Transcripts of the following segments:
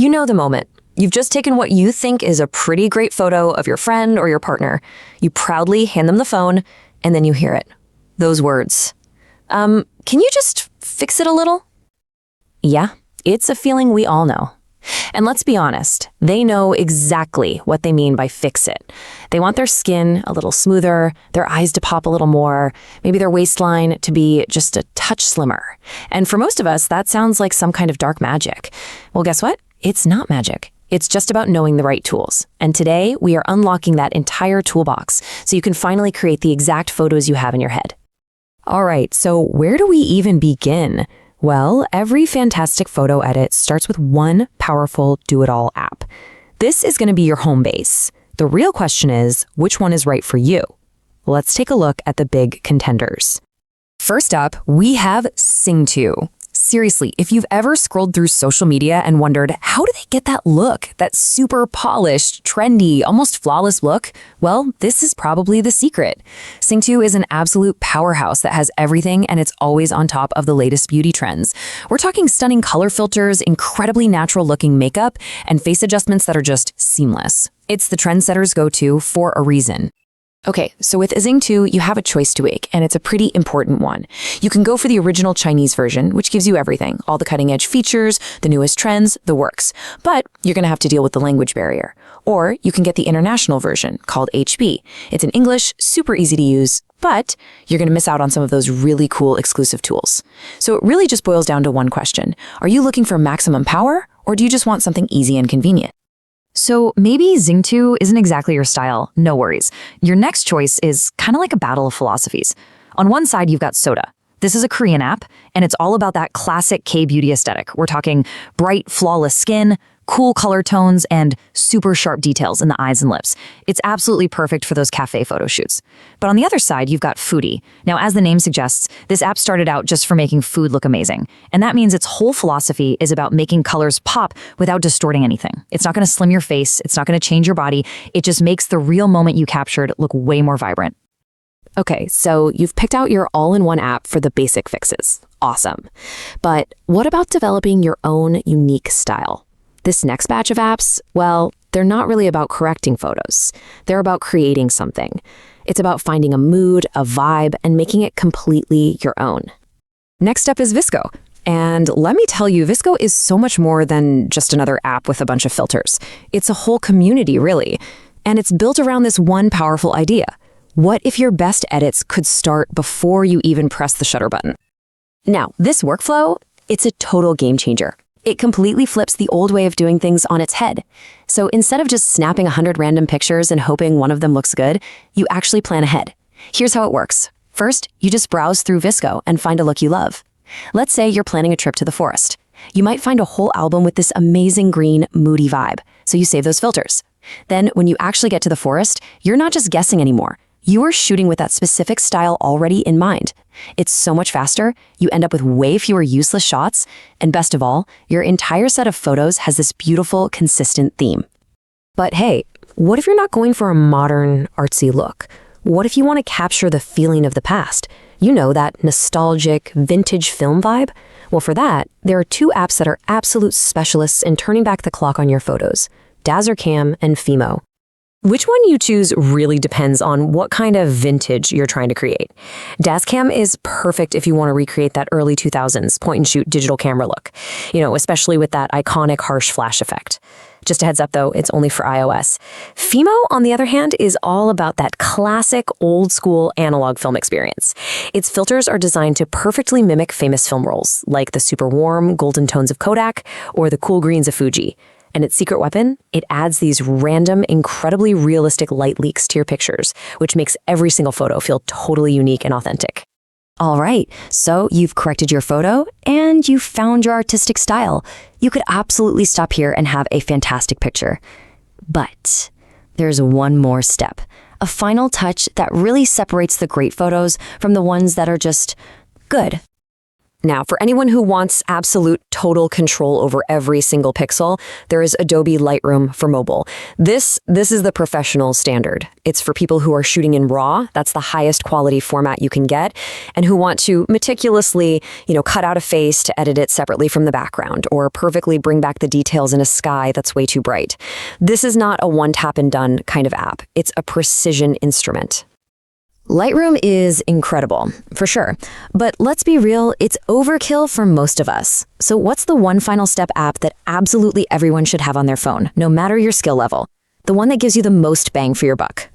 You know the moment. You've just taken what you think is a pretty great photo of your friend or your partner. You proudly hand them the phone, and then you hear it. Those words. Can you just fix it a little? Yeah, it's a feeling we all know. And let's be honest, they know exactly what they mean by fix it. They want their skin a little smoother, their eyes to pop a little more, maybe their waistline to be just a touch slimmer. And for most of us, that sounds like some kind of dark magic. Well, guess what? It's not magic. It's just about knowing the right tools. And today, we are unlocking that entire toolbox so you can finally create the exact photos you have in your head. All right, so where do we even begin? Well, every fantastic photo edit starts with one powerful do-it-all app. This is going to be your home base. The real question is, which one is right for you? Let's take a look at the big contenders. First up, we have Sing2. Seriously, if you've ever scrolled through social media and wondered, how do they get that look, that super polished, trendy, almost flawless look? Well, this is probably the secret. Sing2 is an absolute powerhouse that has everything, and it's always on top of the latest beauty trends. We're talking stunning color filters, incredibly natural-looking makeup, and face adjustments that are just seamless. It's the trendsetters' go-to for a reason. Okay, so with Sing2, you have a choice to make, and it's a pretty important one. You can go for the original Chinese version, which gives you everything, all the cutting-edge features, the newest trends, the works. But you're going to have to deal with the language barrier. Or you can get the international version, called HB. It's in English, super easy to use, but you're going to miss out on some of those really cool exclusive tools. So it really just boils down to one question. Are you looking for maximum power, or do you just want something easy and convenient? So maybe Sing2 isn't exactly your style, no worries. Your next choice is kind of like a battle of philosophies. On one side, you've got Soda. This is a Korean app, and it's all about that classic K-beauty aesthetic. We're talking bright, flawless skin, cool color tones, and super sharp details in the eyes and lips. It's absolutely perfect for those cafe photo shoots. But on the other side, you've got Foodie. Now, as the name suggests, this app started out just for making food look amazing. And that means its whole philosophy is about making colors pop without distorting anything. It's not going to slim your face. It's not going to change your body. It just makes the real moment you captured look way more vibrant. Okay, so you've picked out your all-in-one app for the basic fixes. Awesome. But what about developing your own unique style? This next batch of apps, well, they're not really about correcting photos. They're about creating something. It's about finding a mood, a vibe, and making it completely your own. Next up is VSCO. And let me tell you, VSCO is so much more than just another app with a bunch of filters. It's a whole community, really. And it's built around this one powerful idea. What if your best edits could start before you even press the shutter button? Now, this workflow, it's a total game changer. It completely flips the old way of doing things on its head. So instead of just snapping 100 random pictures and hoping one of them looks good, you actually plan ahead. Here's how it works. First, you just browse through VSCO and find a look you love. Let's say you're planning a trip to the forest. You might find a whole album with this amazing green, moody vibe, so you save those filters. Then, when you actually get to the forest, you're not just guessing anymore. You are shooting with that specific style already in mind. It's so much faster, you end up with way fewer useless shots, and best of all, your entire set of photos has this beautiful, consistent theme. But hey, what if you're not going for a modern, artsy look? What if you want to capture the feeling of the past? You know, that nostalgic, vintage film vibe? Well, for that, there are two apps that are absolute specialists in turning back the clock on your photos, Cam and Fimo. Which one you choose really depends on what kind of vintage you're trying to create. Cam is perfect if you want to recreate that early 2000s point-and-shoot digital camera look, especially with that iconic harsh flash effect. Just a heads up, though, it's only for iOS. Fimo, on the other hand, is all about that classic, old-school analog film experience. Its filters are designed to perfectly mimic famous film rolls, like the super warm, golden tones of Kodak or the cool greens of Fuji. And its secret weapon? It adds these random, incredibly realistic light leaks to your pictures, which makes every single photo feel totally unique and authentic. All right, so you've corrected your photo and you've found your artistic style. You could absolutely stop here and have a fantastic picture. But there's one more step, a final touch that really separates the great photos from the ones that are just good. Now, for anyone who wants absolute total control over every single pixel, there is Adobe Lightroom for mobile. This is the professional standard. It's for people who are shooting in RAW, that's the highest quality format you can get, and who want to meticulously, cut out a face to edit it separately from the background, or perfectly bring back the details in a sky that's way too bright. This is not a one-tap and done kind of app. It's a precision instrument. Lightroom is incredible, for sure. But let's be real, it's overkill for most of us. So what's the one final step app that absolutely everyone should have on their phone, no matter your skill level? The one that gives you the most bang for your buck.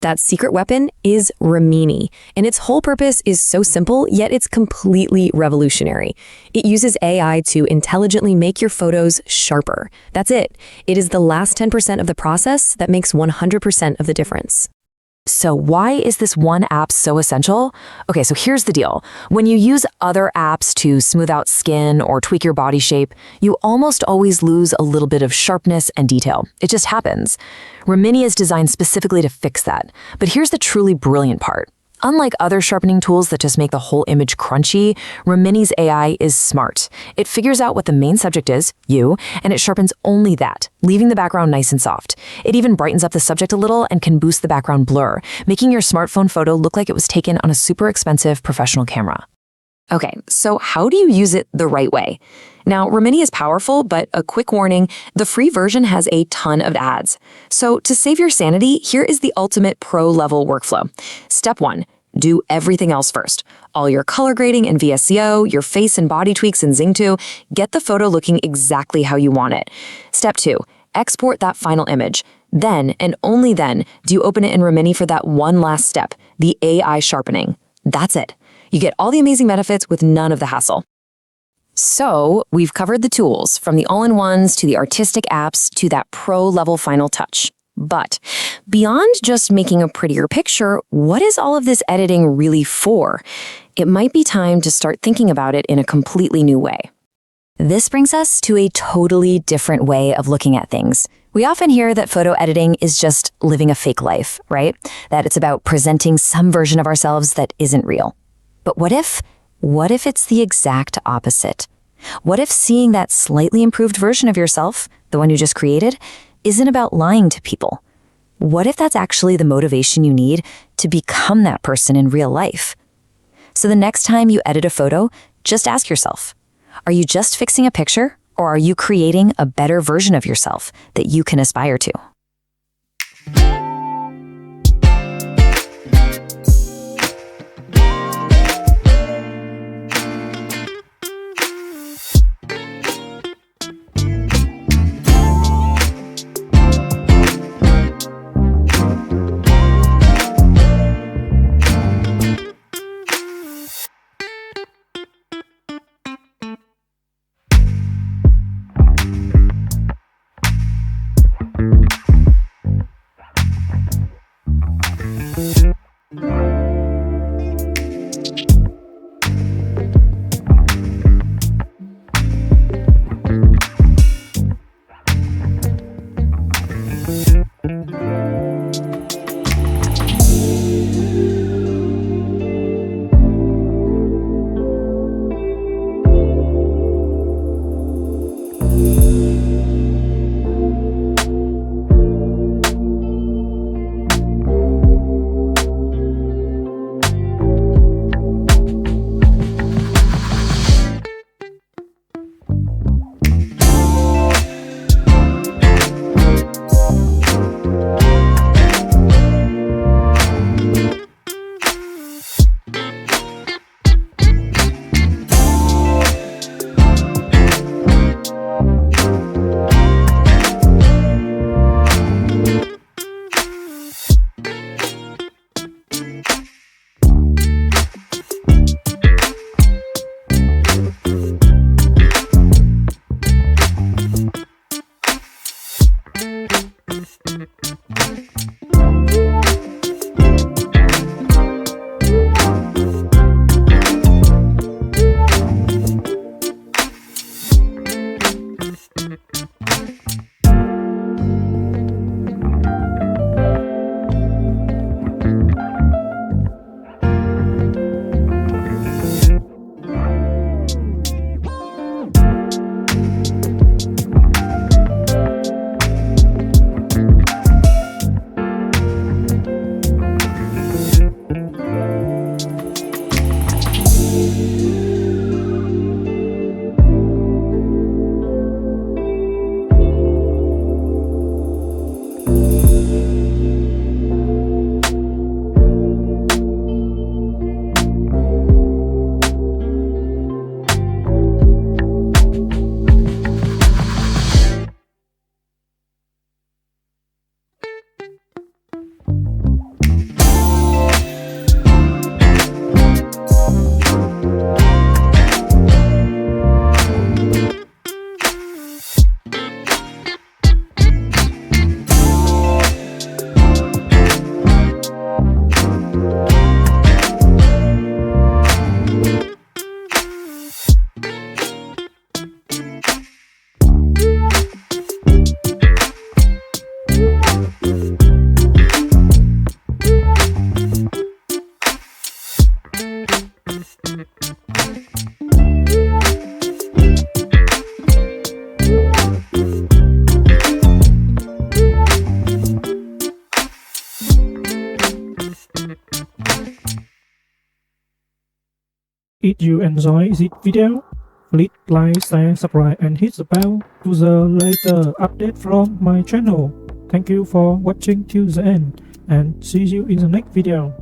That secret weapon is Rimini, and its whole purpose is so simple, yet it's completely revolutionary. It uses AI to intelligently make your photos sharper. That's it. It is the last 10% of the process that makes 100% of the difference. So why is this one app so essential? Okay, so here's the deal. When you use other apps to smooth out skin or tweak your body shape, you almost always lose a little bit of sharpness and detail. It just happens. Rimini is designed specifically to fix that. But here's the truly brilliant part. Unlike other sharpening tools that just make the whole image crunchy, Rimini's AI is smart. It figures out what the main subject is, you, and it sharpens only that, leaving the background nice and soft. It even brightens up the subject a little and can boost the background blur, making your smartphone photo look like it was taken on a super expensive professional camera. Okay, so how do you use it the right way? Now, Rimini is powerful, but a quick warning, the free version has a ton of ads. So to save your sanity, here is the ultimate pro-level workflow. Step 1, do everything else first. All your color grading in VSCO, your face and body tweaks in Zing2, get the photo looking exactly how you want it. Step 2, export that final image. Then, and only then, do you open it in Rimini for that one last step, the AI sharpening. That's it. You get all the amazing benefits with none of the hassle. So, we've covered the tools, from the all-in-ones to the artistic apps to that pro-level final touch. But beyond just making a prettier picture, what is all of this editing really for? It might be time to start thinking about it in a completely new way. This brings us to a totally different way of looking at things. We often hear that photo editing is just living a fake life, right? That it's about presenting some version of ourselves that isn't real. But what if it's the exact opposite? What if seeing that slightly improved version of yourself, the one you just created, isn't about lying to people? What if that's actually the motivation you need to become that person in real life? So the next time you edit a photo, just ask yourself, are you just fixing a picture, or are you creating a better version of yourself that you can aspire to? If you enjoy this video, please like, share, subscribe and hit the bell to the later update from my channel. Thank you for watching till the end and see you in the next video.